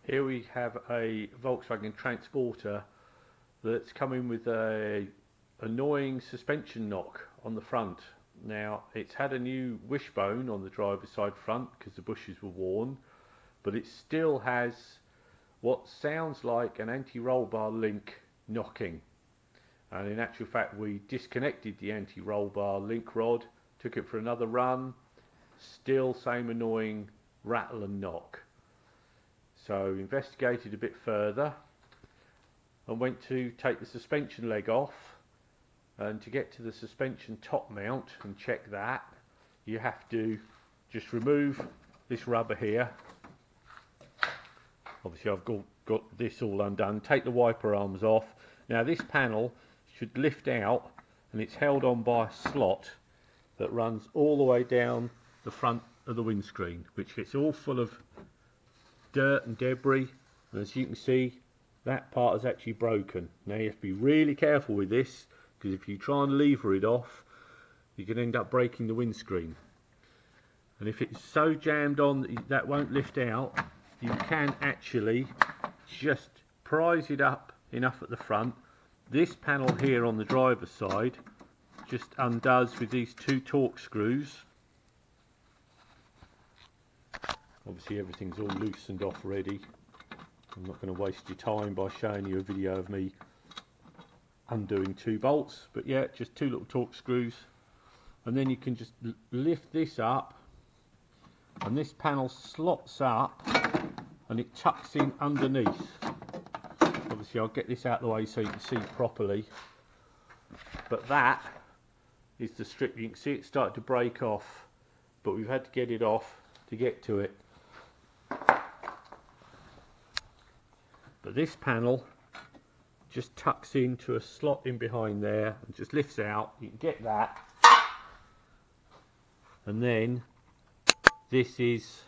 Here we have a Volkswagen Transporter that's coming with a annoying suspension knock on the front. Now it's had a new wishbone on the driver's side front because the bushes were worn, but it still has what sounds like an anti-roll bar link knocking. And in actual fact we disconnected the anti-roll bar link rod, took it for another run, still same annoying rattle and knock. So investigated a bit further and went to take the suspension leg off, and to get to the suspension top mount and check that, you have to just remove this rubber here. Obviously I've got this all undone. Take the wiper arms off. Now this panel should lift out, and it's held on by a slot that runs all the way down the front of the windscreen, which gets all full of dirt and debris, and as you can see that part is actually broken. Now you have to be really careful with this, because if you try and lever it off you can end up breaking the windscreen, and if it's so jammed on that that won't lift out, you can actually just prise it up enough at the front. This panel here on the driver's side just undoes with these two Torx screws. Obviously everything's all loosened off already. I'm not going to waste your time by showing you a video of me undoing two bolts, but yeah, just two little Torx screws, and then you can just lift this up, and this panel slots up and it tucks in underneath. Obviously I'll get this out of the way so you can see properly, but that is the strip. You can see it started to break off, but we've had to get it off to get to it. But this panel just tucks into a slot in behind there and just lifts out. You can get that, and then this is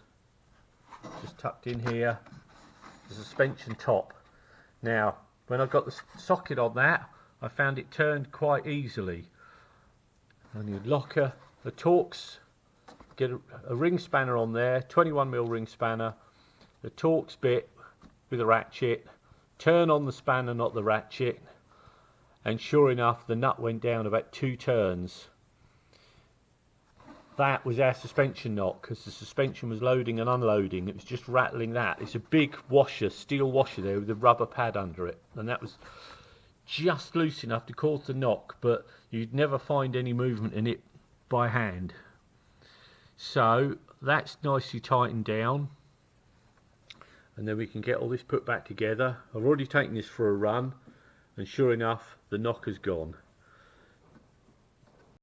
just tucked in here, the suspension top. Now when I got the socket on that, I found it turned quite easily, and you'd lock a Torx, get a ring spanner on there, 21mm ring spanner, the Torx bit with a ratchet, turn on the spanner, not the ratchet, and sure enough the nut went down about 2 turns. That was our suspension knock, because the suspension was loading and unloading. It was just rattling that. It's a big washer, steel washer there with a rubber pad under it, and that was just loose enough to cause the knock, but you'd never find any movement in it by hand. So that's nicely tightened down, and then we can get all this put back together. I've already taken this for a run, and sure enough the knock has gone.